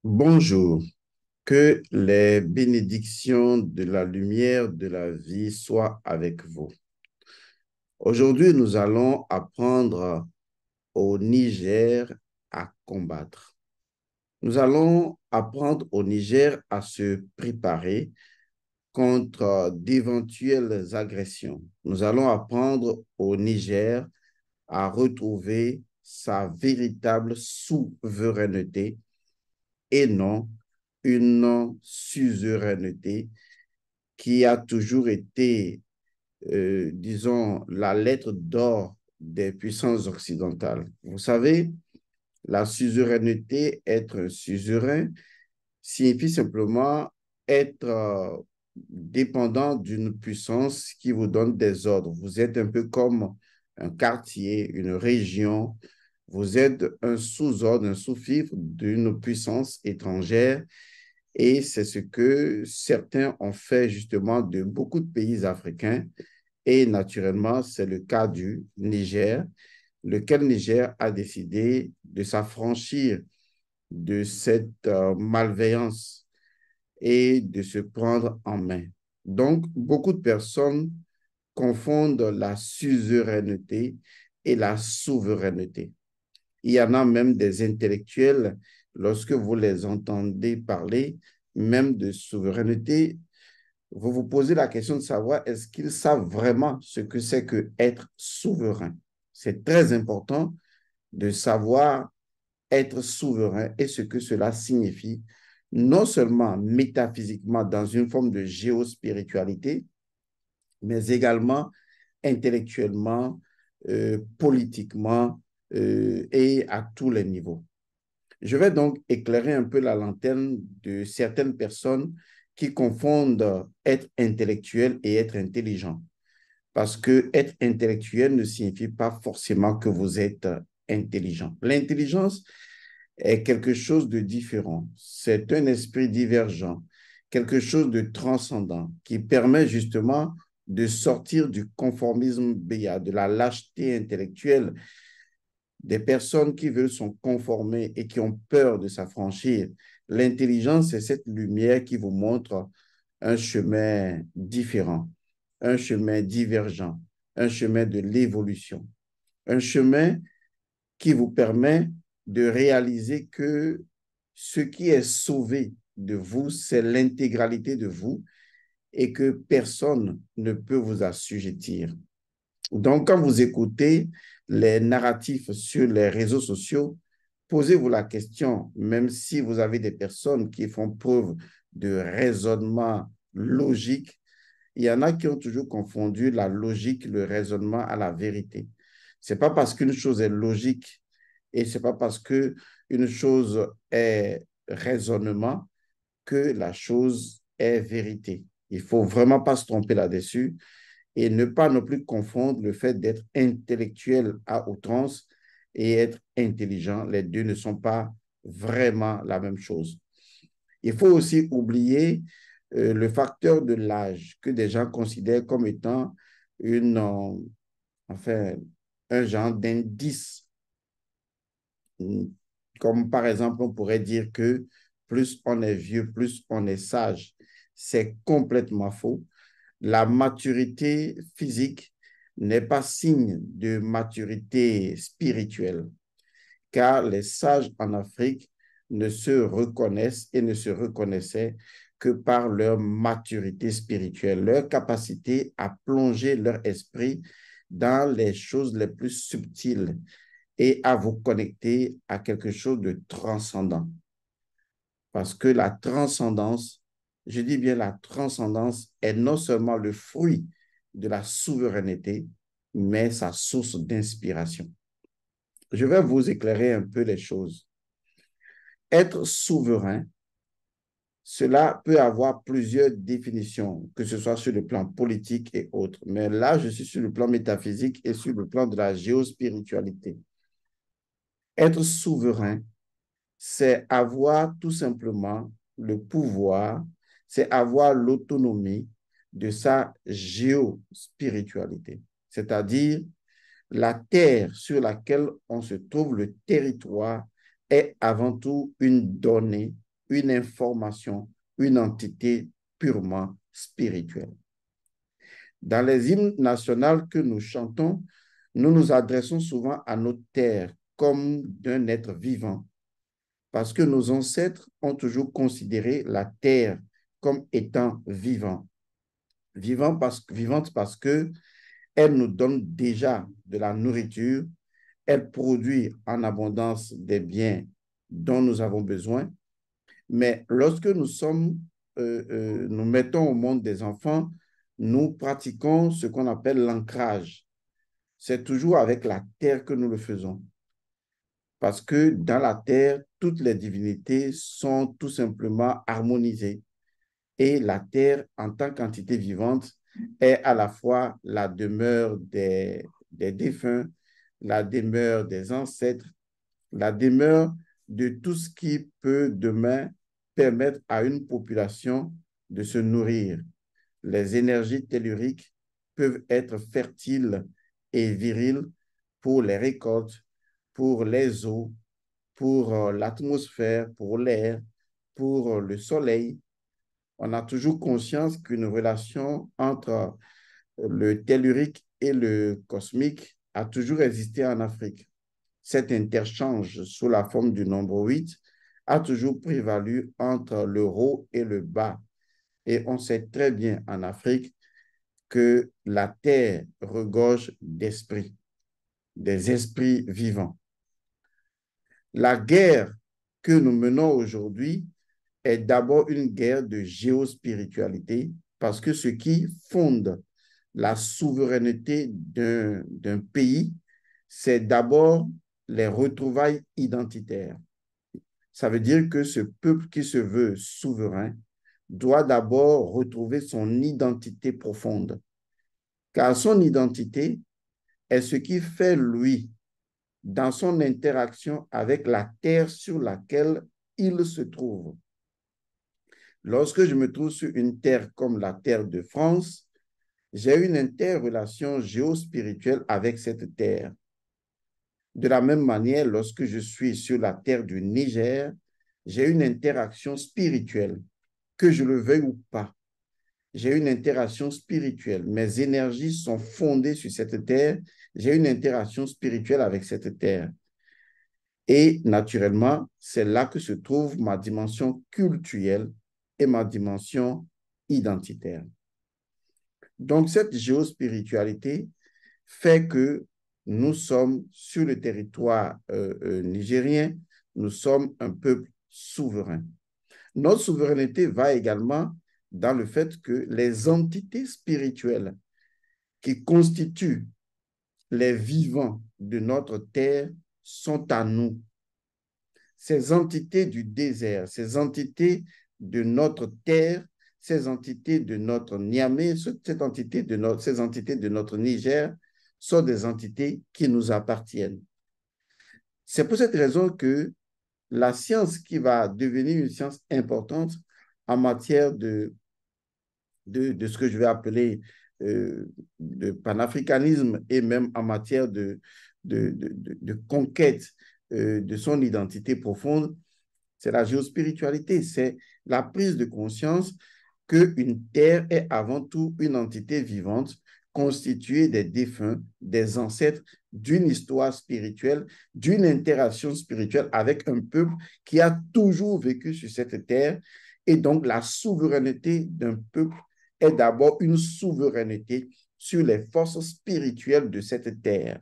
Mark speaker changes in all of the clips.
Speaker 1: Bonjour, que les bénédictions de la lumière de la vie soient avec vous. Aujourd'hui, nous allons apprendre au Niger à combattre. Nous allons apprendre au Niger à se préparer contre d'éventuelles agressions. Nous allons apprendre au Niger à retrouver sa véritable souveraineté et non une suzeraineté qui a toujours été, disons, la lettre d'or des puissances occidentales. Vous savez, la suzeraineté, être un suzerain, signifie simplement être dépendant d'une puissance qui vous donne des ordres. Vous êtes un peu comme un quartier, une région. Vous êtes un sous-ordre, un sous-fifre d'une puissance étrangère et c'est ce que certains ont fait justement de beaucoup de pays africains. Et naturellement, c'est le cas du Niger, lequel Niger a décidé de s'affranchir de cette malveillance et de se prendre en main. Donc, beaucoup de personnes confondent la suzeraineté et la souveraineté. Il y en a même des intellectuels, lorsque vous les entendez parler, même de souveraineté, vous vous posez la question de savoir est-ce qu'ils savent vraiment ce que c'est que être souverain. C'est très important de savoir être souverain et ce que cela signifie, non seulement métaphysiquement dans une forme de géospiritualité, mais également intellectuellement, politiquement et à tous les niveaux. Je vais donc éclairer un peu la lanterne de certaines personnes qui confondent être intellectuel et être intelligent. Parce que être intellectuel ne signifie pas forcément que vous êtes intelligent. L'intelligence est quelque chose de différent. C'est un esprit divergent, quelque chose de transcendant qui permet justement de sortir du conformisme béat, de la lâcheté intellectuelle des personnes qui veulent se conformer et qui ont peur de s'affranchir. L'intelligence, c'est cette lumière qui vous montre un chemin différent, un chemin divergent, un chemin de l'évolution, un chemin qui vous permet de réaliser que ce qui est sauvé de vous, c'est l'intégralité de vous et que personne ne peut vous assujettir. Donc, quand vous écoutez les narratifs sur les réseaux sociaux, posez-vous la question, même si vous avez des personnes qui font preuve de raisonnement logique, il y en a qui ont toujours confondu la logique, le raisonnement à la vérité. Ce n'est pas parce qu'une chose est logique et ce n'est pas parce qu'une chose est raisonnement que la chose est vérité. Il ne faut vraiment pas se tromper là-dessus et ne pas non plus confondre le fait d'être intellectuel à outrance et être intelligent. Les deux ne sont pas vraiment la même chose. Il faut aussi oublier le facteur de l'âge que des gens considèrent comme étant une, enfin, un genre d'indice. Comme par exemple, on pourrait dire que plus on est vieux, plus on est sage. C'est complètement faux. La maturité physique n'est pas signe de maturité spirituelle, car les sages en Afrique ne se reconnaissent et ne se reconnaissaient que par leur maturité spirituelle, leur capacité à plonger leur esprit dans les choses les plus subtiles et à vous connecter à quelque chose de transcendant. Parce que la transcendance, je dis bien la transcendance, est non seulement le fruit de la souveraineté, mais sa source d'inspiration. Je vais vous éclairer un peu les choses. Être souverain, cela peut avoir plusieurs définitions, que ce soit sur le plan politique et autres. Mais là, je suis sur le plan métaphysique et sur le plan de la géospiritualité. Être souverain, c'est avoir tout simplement le pouvoir, c'est avoir l'autonomie de sa géospiritualité, c'est-à-dire la terre sur laquelle on se trouve, le territoire, est avant tout une donnée une information, une entité purement spirituelle. Dans les hymnes nationaux que nous chantons, nous nous adressons souvent à notre terre comme d'un être vivant, parce que nos ancêtres ont toujours considéré la terre comme étant vivante parce que elle nous donne déjà de la nourriture, elle produit en abondance des biens dont nous avons besoin. Mais lorsque nous mettons au monde des enfants, nous pratiquons ce qu'on appelle l'ancrage. C'est toujours avec la terre que nous le faisons. Parce que dans la terre, toutes les divinités sont tout simplement harmonisées. Et la terre, en tant qu'entité vivante, est à la fois la demeure des défunts, la demeure des ancêtres, la demeure de tout ce qui peut demain permettre à une population de se nourrir. Les énergies telluriques peuvent être fertiles et viriles pour les récoltes, pour les eaux, pour l'atmosphère, pour l'air, pour le soleil. On a toujours conscience qu'une relation entre le tellurique et le cosmique a toujours existé en Afrique. Cet interchange sous la forme du nombre 8 a toujours prévalu entre le haut et le bas. Et on sait très bien en Afrique que la terre regorge d'esprits, des esprits vivants. La guerre que nous menons aujourd'hui est d'abord une guerre de géospiritualité parce que ce qui fonde la souveraineté d'un pays, c'est d'abord les retrouvailles identitaires. Ça veut dire que ce peuple qui se veut souverain doit d'abord retrouver son identité profonde, car son identité est ce qui fait lui dans son interaction avec la terre sur laquelle il se trouve. Lorsque je me trouve sur une terre comme la terre de France, j'ai une interrelation géospirituelle avec cette terre. De la même manière, lorsque je suis sur la terre du Niger, j'ai une interaction spirituelle, que je le veuille ou pas. J'ai une interaction spirituelle. Mes énergies sont fondées sur cette terre. J'ai une interaction spirituelle avec cette terre. Et naturellement, c'est là que se trouve ma dimension culturelle et ma dimension identitaire. Donc, cette géospiritualité fait que nous sommes sur le territoire nigérien, nous sommes un peuple souverain. Notre souveraineté va également dans le fait que les entités spirituelles qui constituent les vivants de notre terre sont à nous. Ces entités du désert, ces entités de notre terre, ces entités de notre Niamey, ces entités de notre Niger sont des entités qui nous appartiennent. C'est pour cette raison que la science qui va devenir une science importante en matière de ce que je vais appeler de panafricanisme et même en matière de conquête de son identité profonde, c'est la géospiritualité, c'est la prise de conscience qu'une terre est avant tout une entité vivante constituée des défunts, des ancêtres, d'une histoire spirituelle, d'une interaction spirituelle avec un peuple qui a toujours vécu sur cette terre. Et donc, la souveraineté d'un peuple est d'abord une souveraineté sur les forces spirituelles de cette terre.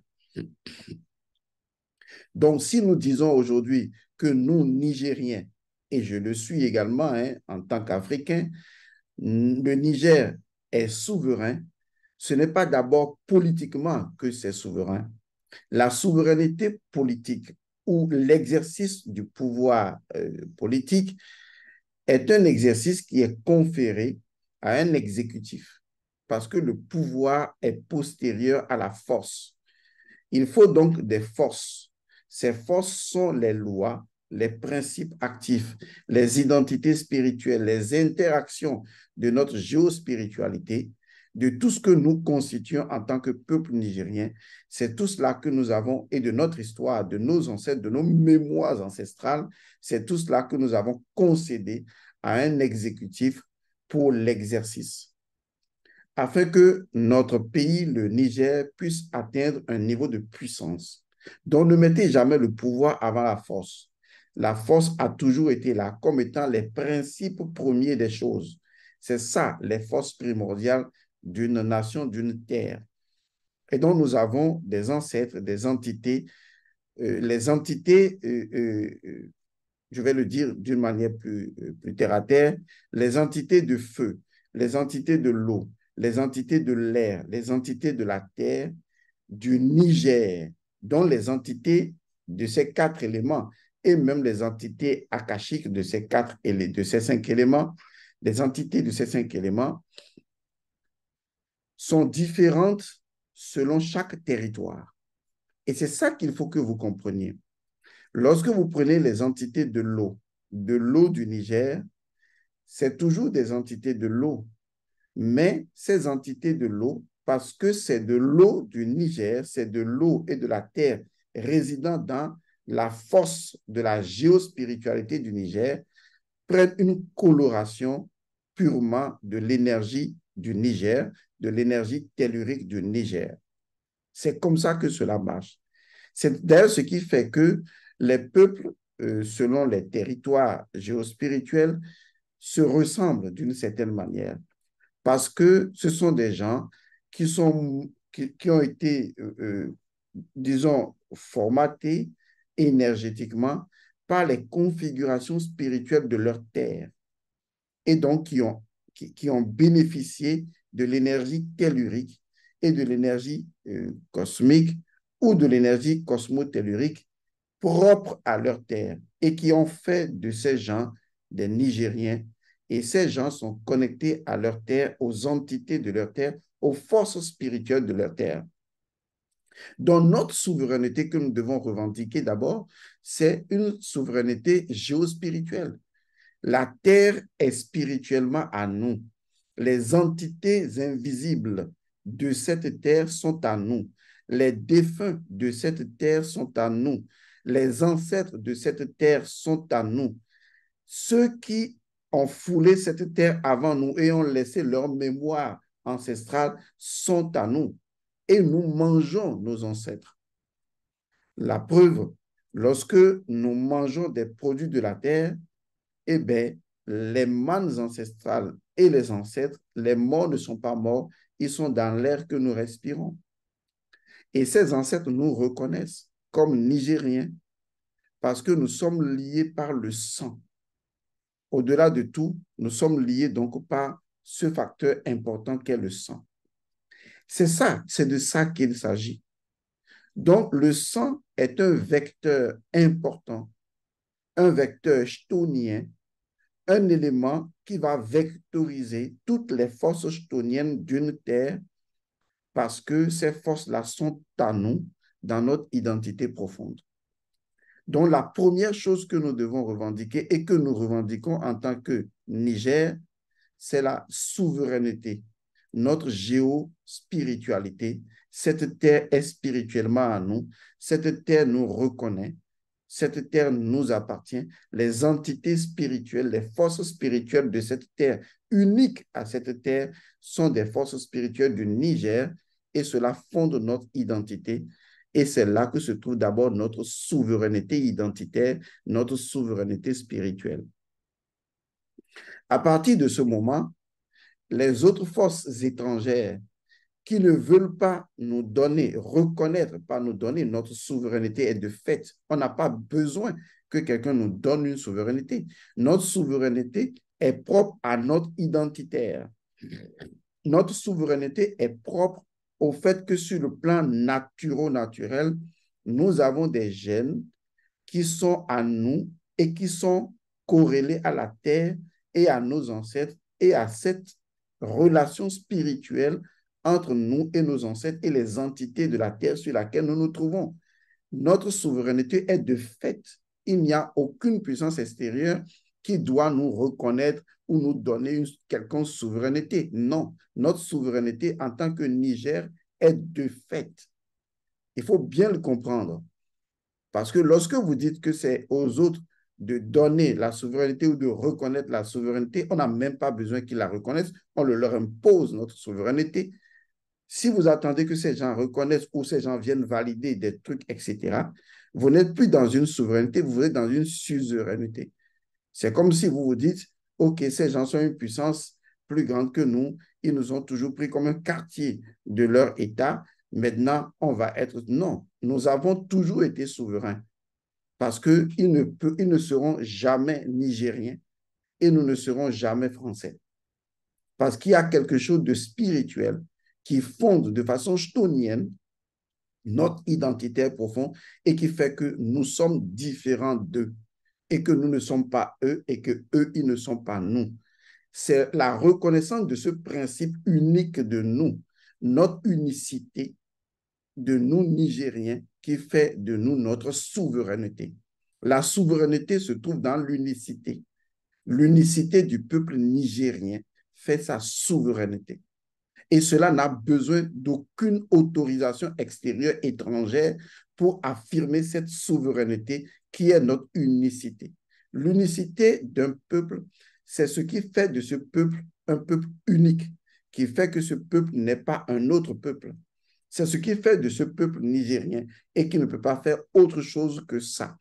Speaker 1: Donc, si nous disons aujourd'hui que nous, Nigériens, et je le suis également en tant qu'Africain, le Niger est souverain, ce n'est pas d'abord politiquement que c'est souverain. La souveraineté politique ou l'exercice du pouvoir politique est un exercice qui est conféré à un exécutif parce que le pouvoir est postérieur à la force. Il faut donc des forces. Ces forces sont les lois, les principes actifs, les identités spirituelles, les interactions de notre géospiritualité de tout ce que nous constituons en tant que peuple nigérien. C'est tout cela que nous avons et de notre histoire, de nos ancêtres, de nos mémoires ancestrales, c'est tout cela que nous avons concédé à un exécutif pour l'exercice, afin que notre pays, le Niger, puisse atteindre un niveau de puissance. Donc, ne mettez jamais le pouvoir avant la force. La force a toujours été là comme étant les principes premiers des choses. C'est ça, les forces primordiales d'une nation, d'une terre. Et donc, nous avons des ancêtres, des entités. Les entités je vais le dire d'une manière plus terre à terre, les entités de feu, les entités de l'eau, les entités de l'air, les entités de la terre, du Niger, dont les entités de ces quatre éléments et même les entités akashiques de ces quatre et de ces cinq éléments, les entités de ces cinq éléments sont différentes selon chaque territoire. Et c'est ça qu'il faut que vous compreniez. Lorsque vous prenez les entités de l'eau du Niger, c'est toujours des entités de l'eau. Mais ces entités de l'eau, parce que c'est de l'eau du Niger, c'est de l'eau et de la terre résidant dans la force de la géospiritualité du Niger, prennent une coloration purement de l'énergie du Niger, de l'énergie tellurique du Niger. C'est comme ça que cela marche. C'est d'ailleurs ce qui fait que les peuples, selon les territoires géospirituels, se ressemblent d'une certaine manière parce que ce sont des gens qui ont été, disons, formatés énergétiquement par les configurations spirituelles de leur terre et donc qui ont bénéficié de l'énergie tellurique et de l'énergie cosmique ou de l'énergie cosmotellurique propre à leur terre et qui ont fait de ces gens des Nigériens. Et ces gens sont connectés à leur terre, aux entités de leur terre, aux forces spirituelles de leur terre. Donc, notre souveraineté que nous devons revendiquer d'abord, c'est une souveraineté géospirituelle. La terre est spirituellement à nous. Les entités invisibles de cette terre sont à nous. Les défunts de cette terre sont à nous. Les ancêtres de cette terre sont à nous. Ceux qui ont foulé cette terre avant nous et ont laissé leur mémoire ancestrale sont à nous. Et nous mangeons nos ancêtres. La preuve, lorsque nous mangeons des produits de la terre, eh bien, les mannes ancestrales et les ancêtres, les morts ne sont pas morts, ils sont dans l'air que nous respirons. Et ces ancêtres nous reconnaissent comme Nigériens parce que nous sommes liés par le sang. Au-delà de tout, nous sommes liés donc par ce facteur important qu'est le sang. C'est ça, c'est de ça qu'il s'agit. Donc, le sang est un vecteur important, un vecteur chthonien, un élément qui va vectoriser toutes les forces chthoniennes d'une terre parce que ces forces-là sont à nous dans notre identité profonde. Donc, la première chose que nous devons revendiquer et que nous revendiquons en tant que Niger, c'est la souveraineté, notre géospiritualité. Cette terre est spirituellement à nous. Cette terre nous reconnaît. Cette terre nous appartient. Les entités spirituelles, les forces spirituelles de cette terre, uniques à cette terre, sont des forces spirituelles du Niger et cela fonde notre identité. Et c'est là que se trouve d'abord notre souveraineté identitaire, notre souveraineté spirituelle. À partir de ce moment, les autres forces étrangères qui ne veulent pas nous donner, reconnaître, pas nous donner notre souveraineté est de fait. On n'a pas besoin que quelqu'un nous donne une souveraineté. Notre souveraineté est propre à notre identitaire. Notre souveraineté est propre au fait que sur le plan naturel, nous avons des gènes qui sont à nous et qui sont corrélés à la terre et à nos ancêtres et à cette relation spirituelle entre nous et nos ancêtres et les entités de la terre sur laquelle nous nous trouvons. Notre souveraineté est de fait. Il n'y a aucune puissance extérieure qui doit nous reconnaître ou nous donner une quelconque souveraineté. Non, notre souveraineté en tant que Niger est de fait. Il faut bien le comprendre. Parce que lorsque vous dites que c'est aux autres de donner la souveraineté ou de reconnaître la souveraineté, on n'a même pas besoin qu'ils la reconnaissent, on leur impose notre souveraineté. Si vous attendez que ces gens reconnaissent ou ces gens viennent valider des trucs, etc., vous n'êtes plus dans une souveraineté, vous êtes dans une suzeraineté. C'est comme si vous vous dites, OK, ces gens sont une puissance plus grande que nous, ils nous ont toujours pris comme un quartier de leur État, maintenant on va être... Non, nous avons toujours été souverains parce qu'ils ne seront jamais nigériens et nous ne serons jamais français. Parce qu'il y a quelque chose de spirituel qui fonde de façon stonienne notre identité profonde et qui fait que nous sommes différents d'eux et que nous ne sommes pas eux et que eux, ils ne sont pas nous. C'est la reconnaissance de ce principe unique de nous, notre unicité de nous Nigériens qui fait de nous notre souveraineté. La souveraineté se trouve dans l'unicité. L'unicité du peuple nigérien fait sa souveraineté. Et cela n'a besoin d'aucune autorisation extérieure étrangère pour affirmer cette souveraineté qui est notre unicité. L'unicité d'un peuple, c'est ce qui fait de ce peuple un peuple unique, qui fait que ce peuple n'est pas un autre peuple. C'est ce qui fait de ce peuple nigérien et qui ne peut pas faire autre chose que ça.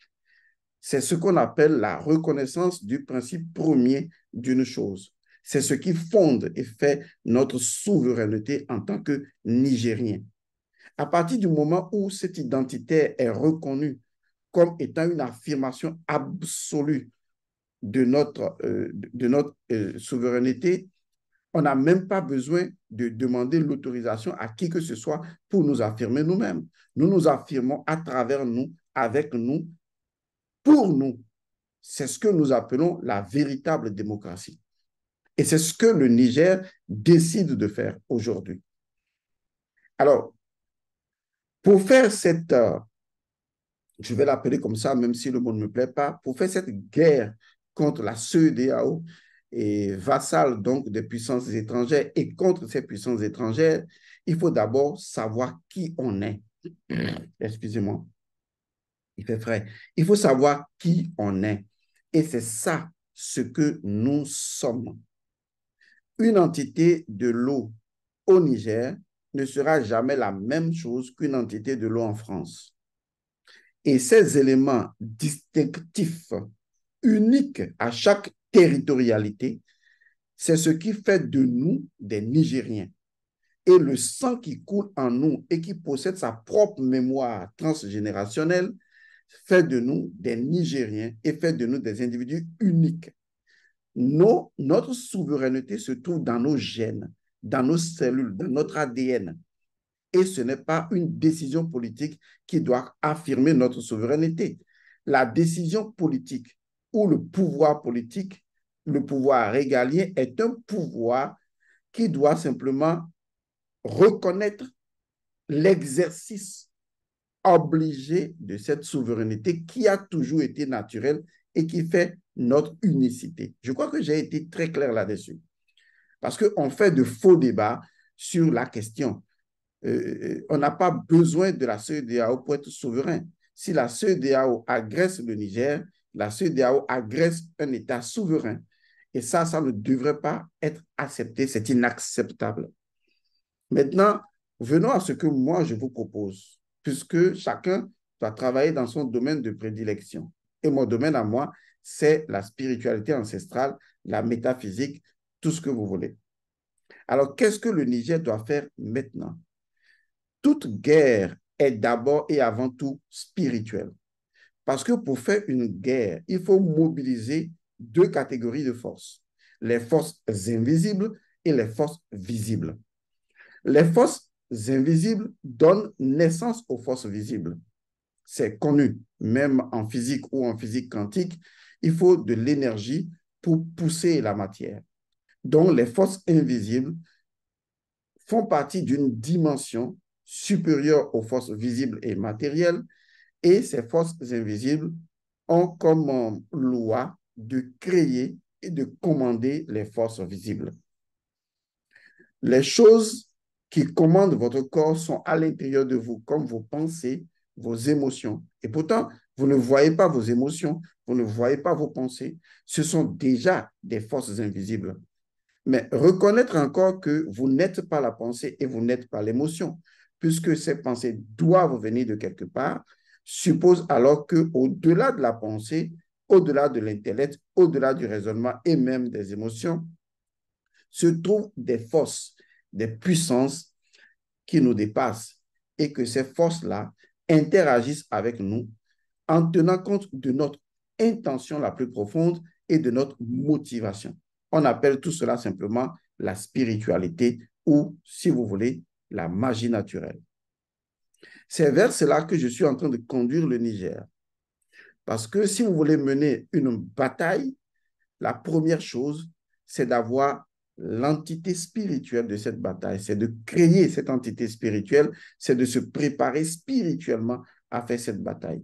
Speaker 1: C'est ce qu'on appelle la reconnaissance du principe premier d'une chose. C'est ce qui fonde et fait notre souveraineté en tant que Nigérien. À partir du moment où cette identité est reconnue comme étant une affirmation absolue de notre souveraineté, on n'a même pas besoin de demander l'autorisation à qui que ce soit pour nous affirmer nous-mêmes. Nous nous affirmons à travers nous, avec nous, pour nous. C'est ce que nous appelons la véritable démocratie. Et c'est ce que le Niger décide de faire aujourd'hui. Alors, pour faire cette, je vais l'appeler comme ça, même si le mot ne me plaît pas, pour faire cette guerre contre la CEDEAO et vassale donc des puissances étrangères et contre ces puissances étrangères, il faut d'abord savoir qui on est. Excusez-moi, il fait frais. Il faut savoir qui on est. Et c'est ça ce que nous sommes. Une entité de l'eau au Niger ne sera jamais la même chose qu'une entité de l'eau en France. Et ces éléments distinctifs, uniques à chaque territorialité, c'est ce qui fait de nous des Nigériens. Et le sang qui coule en nous et qui possède sa propre mémoire transgénérationnelle fait de nous des Nigériens et fait de nous des individus uniques. Notre souveraineté se trouve dans nos gènes, dans nos cellules, dans notre ADN. Et ce n'est pas une décision politique qui doit affirmer notre souveraineté. La décision politique ou le pouvoir politique, le pouvoir régalien, est un pouvoir qui doit simplement reconnaître l'exercice obligé de cette souveraineté qui a toujours été naturelle et qui fait notre unicité. Je crois que j'ai été très clair là-dessus. Parce qu'on fait de faux débats sur la question. On n'a pas besoin de la CEDEAO pour être souverain. Si la CEDEAO agresse le Niger, la CEDEAO agresse un État souverain. Et ça ne devrait pas être accepté. C'est inacceptable. Maintenant, venons à ce que moi, je vous propose, puisque chacun doit travailler dans son domaine de prédilection. Et mon domaine à moi, c'est la spiritualité ancestrale, la métaphysique, tout ce que vous voulez. Alors, qu'est-ce que le Niger doit faire maintenant? Toute guerre est d'abord et avant tout spirituelle. Parce que pour faire une guerre, il faut mobiliser deux catégories de forces, les forces invisibles et les forces visibles. Les forces invisibles donnent naissance aux forces visibles. C'est connu, même en physique ou en physique quantique, il faut de l'énergie pour pousser la matière. Donc, les forces invisibles font partie d'une dimension supérieure aux forces visibles et matérielles, et ces forces invisibles ont comme loi de créer et de commander les forces visibles. Les choses qui commandent votre corps sont à l'intérieur de vous, comme vos pensées, vos émotions. Et pourtant, vous ne voyez pas vos émotions, vous ne voyez pas vos pensées. Ce sont déjà des forces invisibles. Mais reconnaître encore que vous n'êtes pas la pensée et vous n'êtes pas l'émotion, puisque ces pensées doivent venir de quelque part, suppose alors qu'au-delà de la pensée, au-delà de l'intellect, au-delà du raisonnement et même des émotions, se trouvent des forces, des puissances qui nous dépassent et que ces forces-là interagissent avec nous en tenant compte de notre intention la plus profonde et de notre motivation. On appelle tout cela simplement la spiritualité ou, si vous voulez, la magie naturelle. C'est vers cela que je suis en train de conduire le Niger. Parce que si vous voulez mener une bataille, la première chose, c'est d'avoir l'entité spirituelle de cette bataille, c'est de créer cette entité spirituelle, c'est de se préparer spirituellement à faire cette bataille.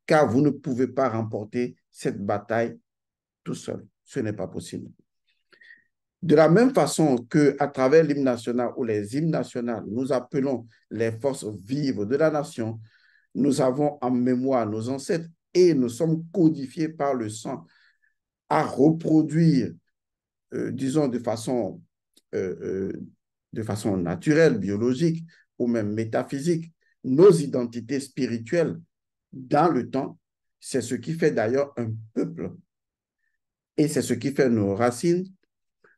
Speaker 1: Car vous ne pouvez pas remporter cette bataille tout seul. Ce n'est pas possible. De la même façon qu'à travers l'hymne national ou les hymnes nationaux, nous appelons les forces vives de la nation, nous avons en mémoire nos ancêtres et nous sommes codifiés par le sang à reproduire, disons, euh, euh, de façon naturelle, biologique ou même métaphysique, nos identités spirituelles dans le temps. C'est ce qui fait d'ailleurs un peuple et c'est ce qui fait nos racines.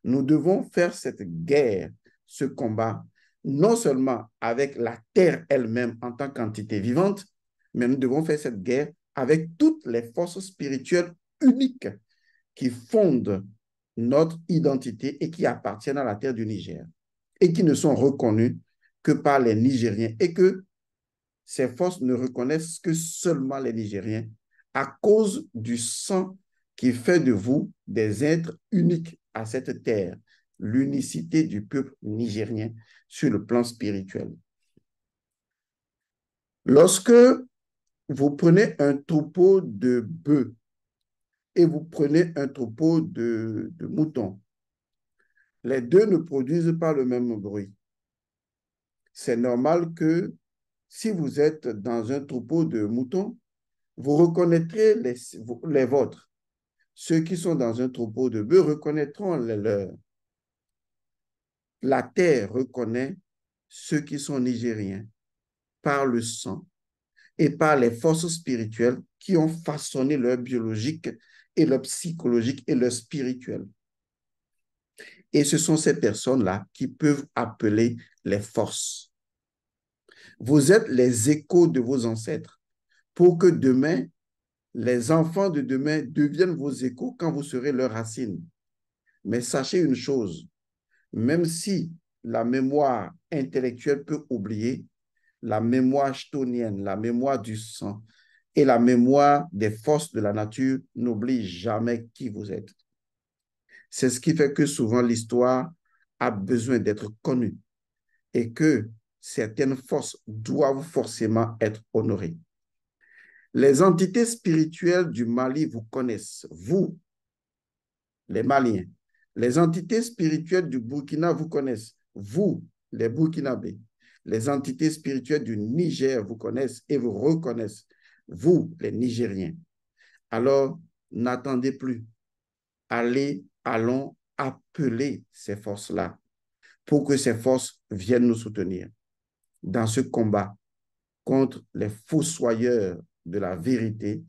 Speaker 1: Nous devons faire cette guerre, ce combat, non seulement avec la terre elle-même en tant qu'entité vivante, mais nous devons faire cette guerre avec toutes les forces spirituelles uniques qui fondent notre identité et qui appartiennent à la terre du Niger et qui ne sont reconnues que par les Nigériens et que ces forces ne reconnaissent que seulement les Nigériens à cause du sang qui fait de vous des êtres uniques à cette terre, l'unicité du peuple nigérien sur le plan spirituel. Lorsque vous prenez un troupeau de bœufs et vous prenez un troupeau de moutons, les deux ne produisent pas le même bruit. C'est normal que si vous êtes dans un troupeau de moutons, vous reconnaîtrez les vôtres. Ceux qui sont dans un troupeau de bœufs reconnaîtront les leurs. La terre reconnaît ceux qui sont nigériens par le sang et par les forces spirituelles qui ont façonné leur biologique et leur psychologique et leur spirituel. Et ce sont ces personnes-là qui peuvent appeler les forces. Vous êtes les échos de vos ancêtres pour que demain, les enfants de demain deviennent vos échos quand vous serez leurs racines. Mais sachez une chose, même si la mémoire intellectuelle peut oublier, la mémoire chtonienne, la mémoire du sang et la mémoire des forces de la nature n'oublie jamais qui vous êtes. C'est ce qui fait que souvent l'histoire a besoin d'être connue et que certaines forces doivent forcément être honorées. Les entités spirituelles du Mali vous connaissent, vous, les Maliens. Les entités spirituelles du Burkina vous connaissent, vous, les Burkinabés. Les entités spirituelles du Niger vous connaissent et vous reconnaissent, vous, les Nigériens. Alors, n'attendez plus. Allons appeler ces forces-là pour que ces forces viennent nous soutenir dans ce combat contre les fossoyeurs de la vérité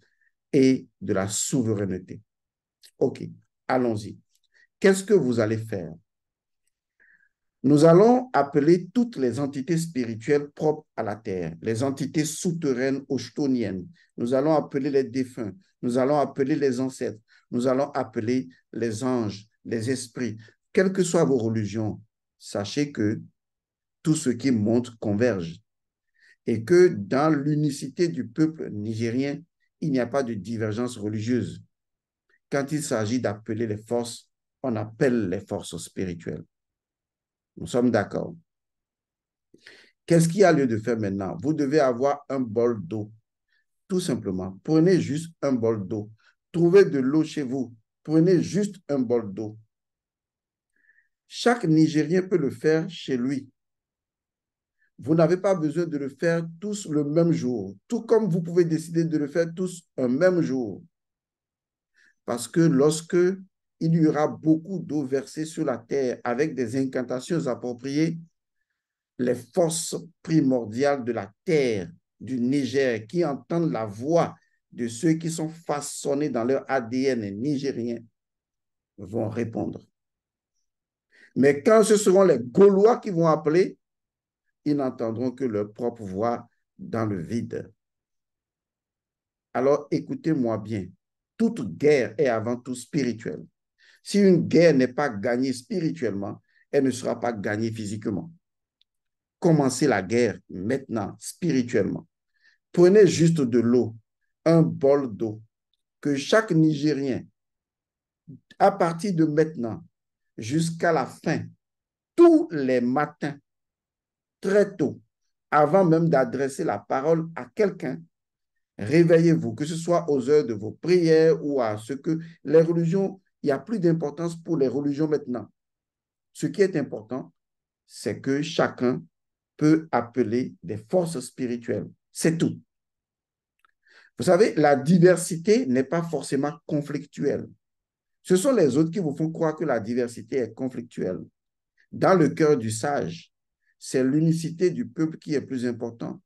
Speaker 1: et de la souveraineté. OK, allons-y. Qu'est-ce que vous allez faire? Nous allons appeler toutes les entités spirituelles propres à la terre, les entités souterraines ochtoniennes. Nous allons appeler les défunts, nous allons appeler les ancêtres, nous allons appeler les anges, les esprits. Quelles que soient vos religions, sachez que tout ce qui monte converge et que dans l'unicité du peuple nigérien, il n'y a pas de divergence religieuse. Quand il s'agit d'appeler les forces, on appelle les forces spirituelles. Nous sommes d'accord. Qu'est-ce qu'il y a lieu de faire maintenant? Vous devez avoir un bol d'eau. Tout simplement, prenez juste un bol d'eau. Trouvez de l'eau chez vous. Prenez juste un bol d'eau. Chaque Nigérien peut le faire chez lui. Vous n'avez pas besoin de le faire tous le même jour, tout comme vous pouvez décider de le faire tous un même jour. Parce que lorsque il y aura beaucoup d'eau versée sur la terre avec des incantations appropriées, les forces primordiales de la terre du Niger qui entendent la voix de ceux qui sont façonnés dans leur ADN nigérien vont répondre. Mais quand ce seront les Gaulois qui vont appeler, ils n'entendront que leur propre voix dans le vide. Alors écoutez-moi bien, toute guerre est avant tout spirituelle. Si une guerre n'est pas gagnée spirituellement, elle ne sera pas gagnée physiquement. Commencez la guerre maintenant, spirituellement. Prenez juste de l'eau, un bol d'eau, que chaque Nigérien, à partir de maintenant, jusqu'à la fin, tous les matins, très tôt, avant même d'adresser la parole à quelqu'un, réveillez-vous, que ce soit aux heures de vos prières ou à ce que les religions, il n'y a plus d'importance pour les religions maintenant. Ce qui est important, c'est que chacun peut appeler des forces spirituelles. C'est tout. Vous savez, la diversité n'est pas forcément conflictuelle. Ce sont les autres qui vous font croire que la diversité est conflictuelle. Dans le cœur du sage, c'est l'unicité du peuple qui est plus importante,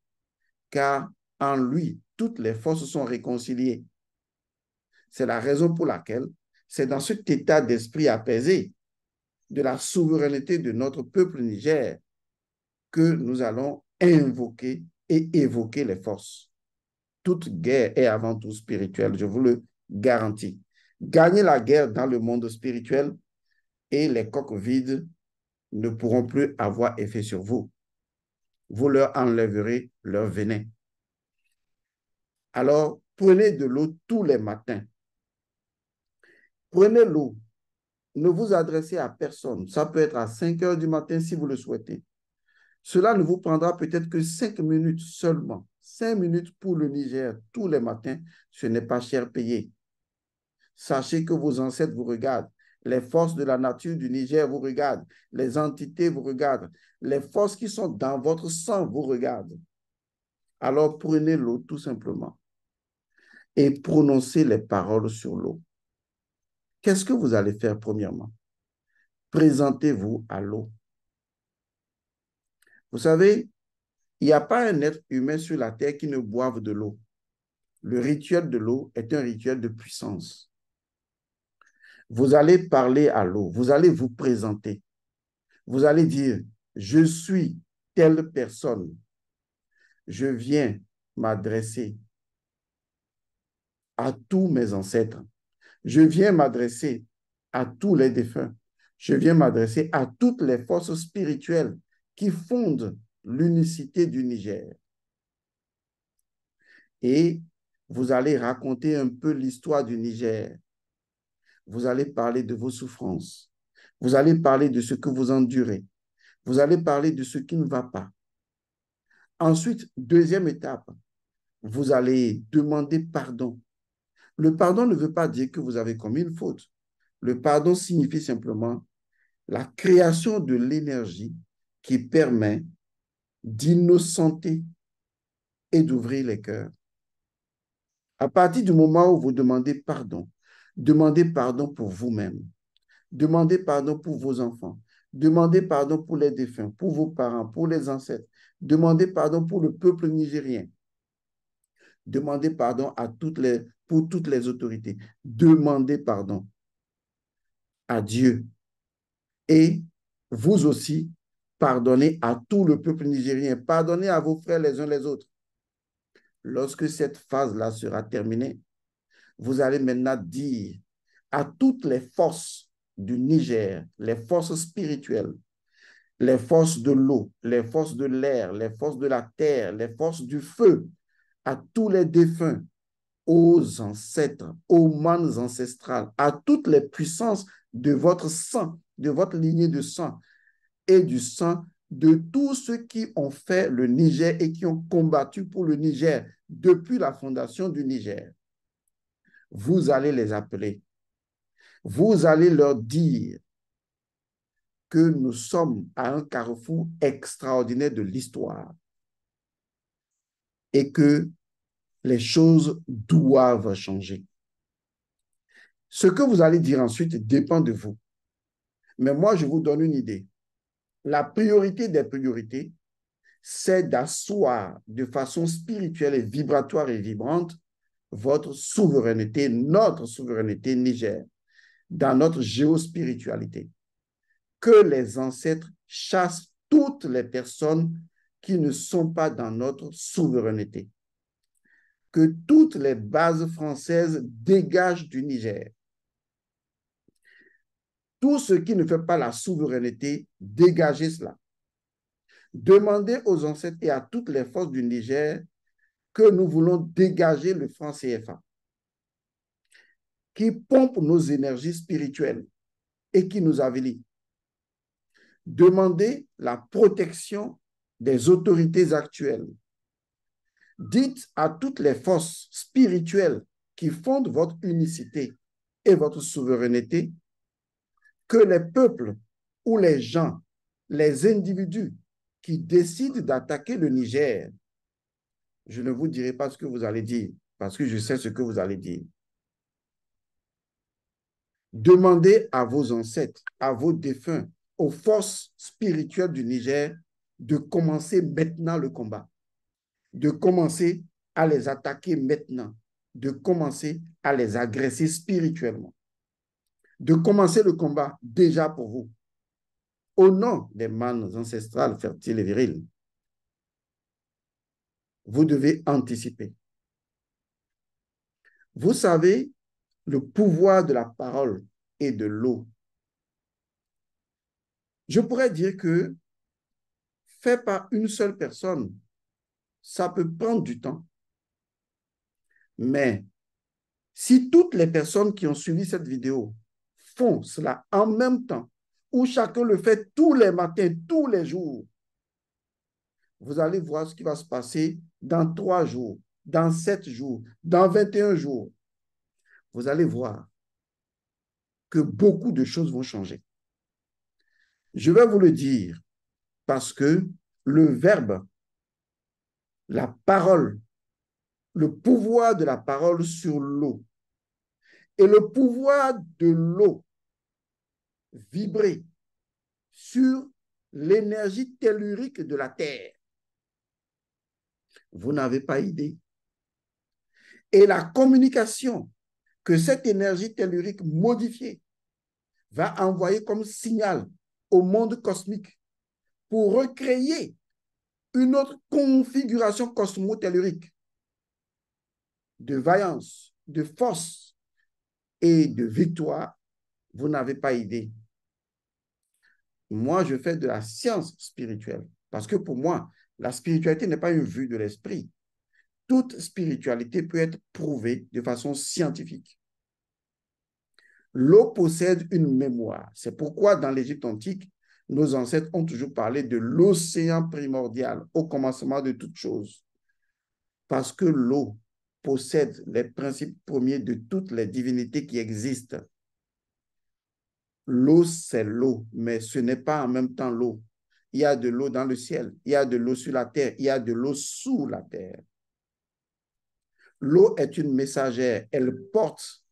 Speaker 1: car en lui, toutes les forces sont réconciliées. C'est la raison pour laquelle c'est dans cet état d'esprit apaisé de la souveraineté de notre peuple Niger que nous allons invoquer et évoquer les forces. Toute guerre est avant tout spirituelle, je vous le garantis. Gagnez la guerre dans le monde spirituel et les coques vides ne pourront plus avoir effet sur vous. Vous leur enlèverez leur venin. Alors, prenez de l'eau tous les matins. Prenez l'eau. Ne vous adressez à personne. Ça peut être à 5 heures du matin si vous le souhaitez. Cela ne vous prendra peut-être que 5 minutes seulement. 5 minutes pour le Niger tous les matins, ce n'est pas cher payé. Sachez que vos ancêtres vous regardent. Les forces de la nature du Niger vous regardent. Les entités vous regardent. Les forces qui sont dans votre sang vous regardent. Alors prenez l'eau tout simplement et prononcez les paroles sur l'eau. Qu'est-ce que vous allez faire premièrement? Présentez-vous à l'eau. Vous savez, il n'y a pas un être humain sur la terre qui ne boive de l'eau. Le rituel de l'eau est un rituel de puissance. Vous allez parler à l'eau, vous allez vous présenter. Vous allez dire, je suis telle personne. Je viens m'adresser à tous mes ancêtres. Je viens m'adresser à tous les défunts. Je viens m'adresser à toutes les forces spirituelles qui fondent l'unicité du Niger. Et vous allez raconter un peu l'histoire du Niger. Vous allez parler de vos souffrances. Vous allez parler de ce que vous endurez. Vous allez parler de ce qui ne va pas. Ensuite, deuxième étape, vous allez demander pardon. Le pardon ne veut pas dire que vous avez commis une faute. Le pardon signifie simplement la création de l'énergie qui permet d'innocenter et d'ouvrir les cœurs. À partir du moment où vous demandez pardon pour vous-même, demandez pardon pour vos enfants, demandez pardon pour les défunts, pour vos parents, pour les ancêtres, demandez pardon pour le peuple nigérien, demandez pardon pour toutes les autorités, demandez pardon à Dieu et vous aussi, pardonnez à tout le peuple nigérien, pardonnez à vos frères les uns les autres. Lorsque cette phase-là sera terminée, vous allez maintenant dire à toutes les forces du Niger, les forces spirituelles, les forces de l'eau, les forces de l'air, les forces de la terre, les forces du feu, à tous les défunts, aux ancêtres, aux mânes ancestrales, à toutes les puissances de votre sang, de votre lignée de sang et du sang de tous ceux qui ont fait le Niger et qui ont combattu pour le Niger depuis la fondation du Niger. Vous allez les appeler. Vous allez leur dire que nous sommes à un carrefour extraordinaire de l'histoire et que les choses doivent changer. Ce que vous allez dire ensuite dépend de vous. Mais moi, je vous donne une idée. La priorité des priorités, c'est d'asseoir de façon spirituelle et vibratoire et vibrante votre souveraineté, notre souveraineté Niger, dans notre géospiritualité. Que les ancêtres chassent toutes les personnes qui ne sont pas dans notre souveraineté. Que toutes les bases françaises dégagent du Niger. Tout ce qui ne fait pas la souveraineté, dégagez cela. Demandez aux ancêtres et à toutes les forces du Niger que nous voulons dégager le franc CFA, qui pompe nos énergies spirituelles et qui nous avilit. Demandez la protection des autorités actuelles. Dites à toutes les forces spirituelles qui fondent votre unicité et votre souveraineté que les peuples ou les gens, les individus qui décident d'attaquer le Niger, je ne vous dirai pas ce que vous allez dire, parce que je sais ce que vous allez dire. Demandez à vos ancêtres, à vos défunts, aux forces spirituelles du Niger de commencer maintenant le combat, de commencer à les attaquer maintenant, de commencer à les agresser spirituellement, de commencer le combat déjà pour vous, au nom des mânes ancestrales fertiles et viriles. Vous devez anticiper. Vous savez le pouvoir de la parole et de l'eau. Je pourrais dire que fait par une seule personne, ça peut prendre du temps. Mais si toutes les personnes qui ont suivi cette vidéo font cela en même temps, ou chacun le fait tous les matins, tous les jours, vous allez voir ce qui va se passer dans 3 jours, dans 7 jours, dans 21 jours. Vous allez voir que beaucoup de choses vont changer. Je vais vous le dire parce que le verbe, la parole, le pouvoir de la parole sur l'eau et le pouvoir de l'eau vibrer sur l'énergie tellurique de la Terre. Vous n'avez pas idée. Et la communication que cette énergie tellurique modifiée va envoyer comme signal au monde cosmique pour recréer une autre configuration cosmotellurique de vaillance, de force et de victoire, vous n'avez pas idée. Moi, je fais de la science spirituelle parce que pour moi, la spiritualité n'est pas une vue de l'esprit. Toute spiritualité peut être prouvée de façon scientifique. L'eau possède une mémoire. C'est pourquoi dans l'Égypte antique, nos ancêtres ont toujours parlé de l'océan primordial au commencement de toutes choses. Parce que l'eau possède les principes premiers de toutes les divinités qui existent. L'eau, c'est l'eau, mais ce n'est pas en même temps l'eau. Il y a de l'eau dans le ciel, il y a de l'eau sur la terre, il y a de l'eau sous la terre. L'eau est une messagère, elle porte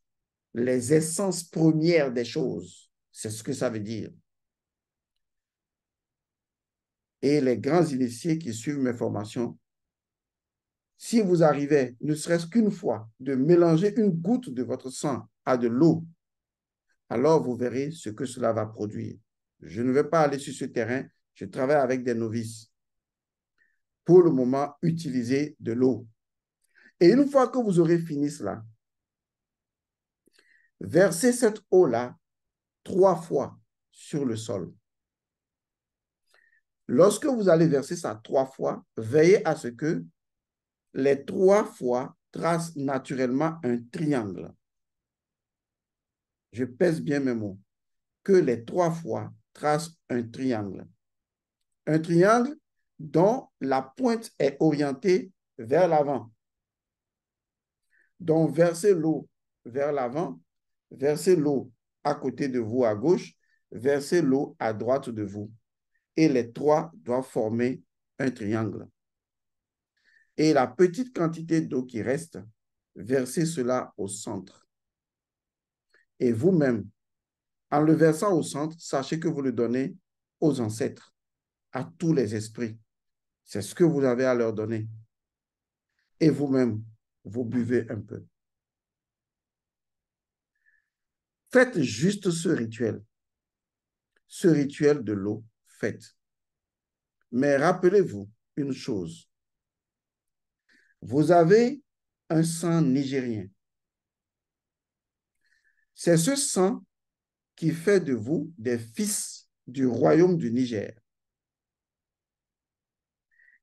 Speaker 1: les essences premières des choses. C'est ce que ça veut dire. Et les grands initiés qui suivent mes formations, si vous arrivez, ne serait-ce qu'une fois, de mélanger une goutte de votre sang à de l'eau, alors vous verrez ce que cela va produire. Je ne vais pas aller sur ce terrain, je travaille avec des novices. Pour le moment, utilisez de l'eau. Et une fois que vous aurez fini cela, versez cette eau-là 3 fois sur le sol. Lorsque vous allez verser ça 3 fois, veillez à ce que les 3 fois tracent naturellement un triangle. Je pèse bien mes mots. Que les 3 fois tracent un triangle. Un triangle dont la pointe est orientée vers l'avant. Donc, versez l'eau vers l'avant, versez l'eau à côté de vous à gauche, versez l'eau à droite de vous. Et les trois doivent former un triangle. Et la petite quantité d'eau qui reste, versez cela au centre. Et vous-même, en le versant au centre, sachez que vous le donnez aux ancêtres, à tous les esprits. C'est ce que vous avez à leur donner. Et vous-même, vous buvez un peu. Faites juste ce rituel de l'eau, faites. Mais rappelez-vous une chose, vous avez un sang nigérien. C'est ce sang qui fait de vous des fils du royaume du Niger.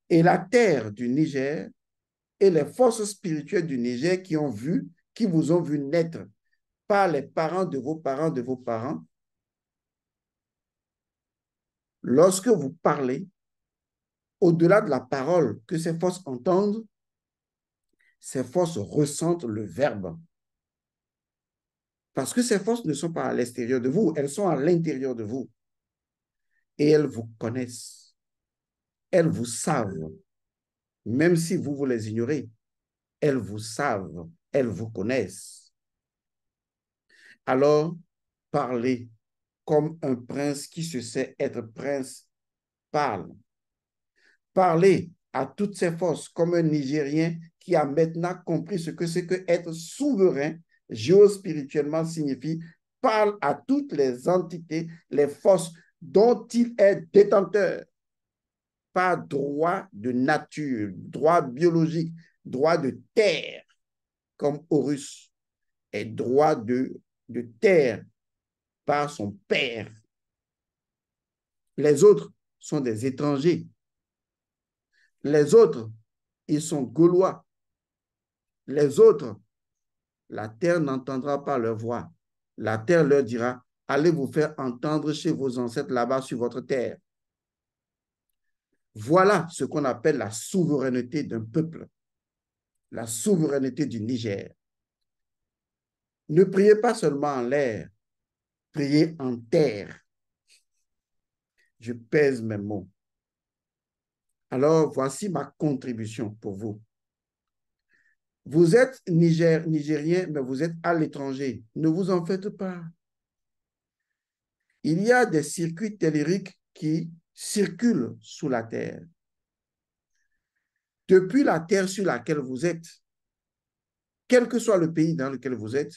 Speaker 1: Et la terre du Niger et les forces spirituelles du Niger qui vous ont vu naître par les parents de vos parents, lorsque vous parlez, au-delà de la parole que ces forces entendent, ces forces ressentent le verbe. Parce que ces forces ne sont pas à l'extérieur de vous, elles sont à l'intérieur de vous. Et elles vous connaissent. Elles vous savent. Même si vous les ignorez, elles vous savent. Elles vous connaissent. Alors, parlez comme un prince qui se sait être prince parle. Parlez à toutes ces forces comme un Nigérien qui a maintenant compris ce que c'est que être souverain, géospirituellement signifie, parle à toutes les entités, les forces dont il est détenteur. Pas droit de nature, droit biologique, droit de terre, comme Horus, est droit de terre par son père. Les autres sont des étrangers. Les autres, ils sont Gaulois. Les autres, la terre n'entendra pas leur voix. La terre leur dira, allez vous faire entendre chez vos ancêtres là-bas sur votre terre. Voilà ce qu'on appelle la souveraineté d'un peuple, la souveraineté du Niger. Ne priez pas seulement en l'air, priez en terre. Je pèse mes mots. Alors, voici ma contribution pour vous. Vous êtes Nigérien, mais vous êtes à l'étranger. Ne vous en faites pas. Il y a des circuits telluriques qui circulent sous la terre. Depuis la terre sur laquelle vous êtes, quel que soit le pays dans lequel vous êtes,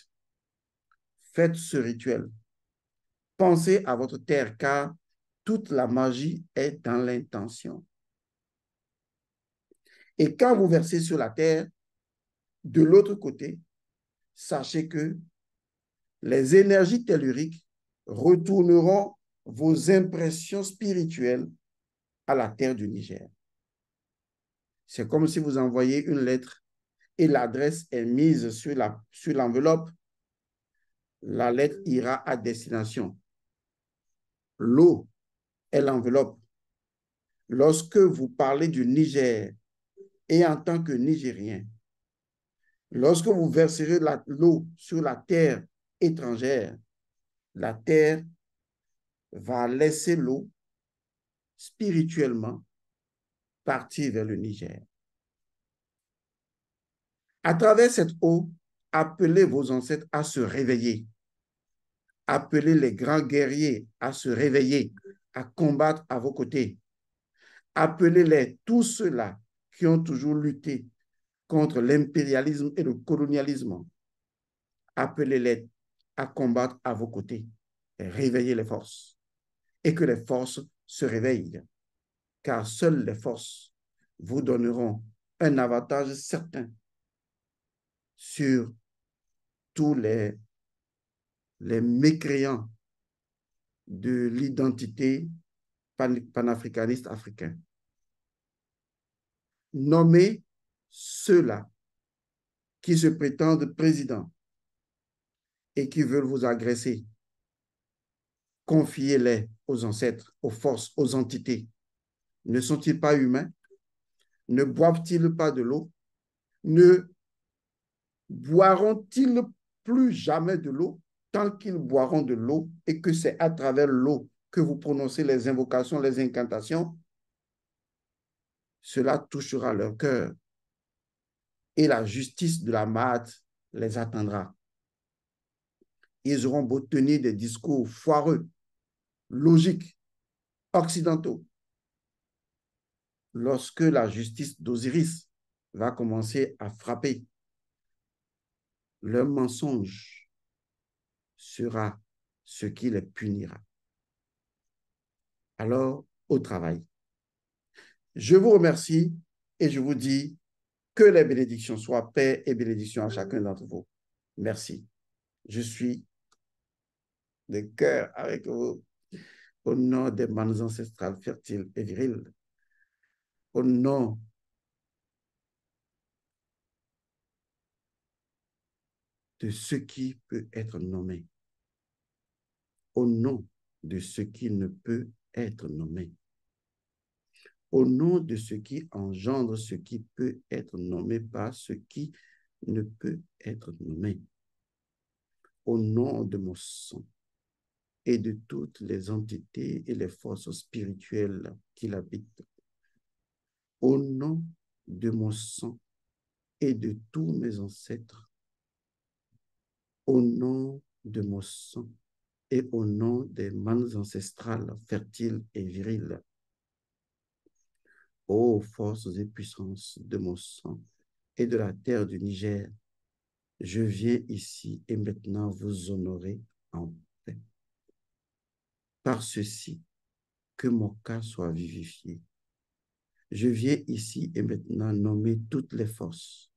Speaker 1: faites ce rituel. Pensez à votre terre, car toute la magie est dans l'intention. Et quand vous versez sur la terre, de l'autre côté, sachez que les énergies telluriques retourneront vos impressions spirituelles à la terre du Niger. C'est comme si vous envoyez une lettre et l'adresse est mise sur l'enveloppe. La lettre ira à destination. L'eau est l'enveloppe. Lorsque vous parlez du Niger et en tant que Nigérien, lorsque vous verserez l'eau sur la terre étrangère, la terre va laisser l'eau spirituellement partir vers le Niger. À travers cette eau, appelez vos ancêtres à se réveiller. Appelez les grands guerriers à se réveiller, à combattre à vos côtés. Appelez-les, tous ceux-là qui ont toujours lutté contre l'impérialisme et le colonialisme. Appelez-les à combattre à vos côtés. Et réveillez les forces. Et que les forces se réveillent. Car seules les forces vous donneront un avantage certain sur tous les mécréants de l'identité panafricaniste africain. Nommez ceux-là qui se prétendent présidents et qui veulent vous agresser. Confiez-les aux ancêtres, aux forces, aux entités. Ne sont-ils pas humains? Ne boivent-ils pas de l'eau? Ne boiront-ils plus jamais de l'eau? tant qu'ils boiront de l'eau et que c'est à travers l'eau que vous prononcez les invocations, les incantations, cela touchera leur cœur et la justice de la Maat les attendra. Ils auront beau tenir des discours foireux, logiques, occidentaux. Lorsque la justice d'Osiris va commencer à frapper, leur mensonge sera ce qui les punira. Alors, au travail. Je vous remercie et je vous dis que les bénédictions soient paix et bénédictions à chacun d'entre vous. Merci. Je suis de cœur avec vous au nom des manes ancestrales fertiles et viriles, au nom de ce qui peut être nommé, au nom de ce qui ne peut être nommé, au nom de ce qui engendre ce qui peut être nommé par ce qui ne peut être nommé, au nom de mon sang et de toutes les entités et les forces spirituelles qui l'habitent, au nom de mon sang et de tous mes ancêtres, au nom de mon sang et au nom des manes ancestrales fertiles et viriles, ô forces et puissances de mon sang et de la terre du Niger, je viens ici et maintenant vous honorer en paix. Par ceci, que mon cas soit vivifié. Je viens ici et maintenant nommer toutes les forces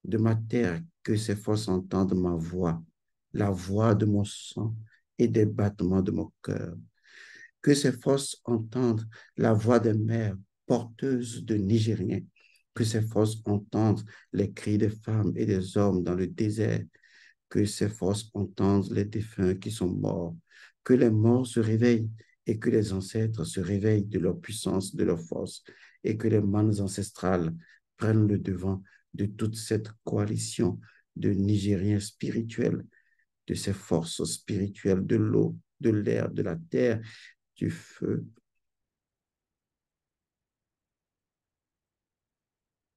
Speaker 1: de ma terre, que ces forces entendent ma voix, la voix de mon sang et des battements de mon cœur. Que ces forces entendent la voix des mères porteuses de Nigériens. Que ces forces entendent les cris des femmes et des hommes dans le désert. Que ces forces entendent les défunts qui sont morts. Que les morts se réveillent et que les ancêtres se réveillent de leur puissance, de leur force, et que les manes ancestrales prennent le devant de toute cette coalition de Nigériens spirituels, de ces forces spirituelles de l'eau, de l'air, de la terre, du feu.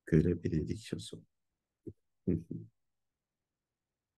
Speaker 1: Que les bénédictions soient.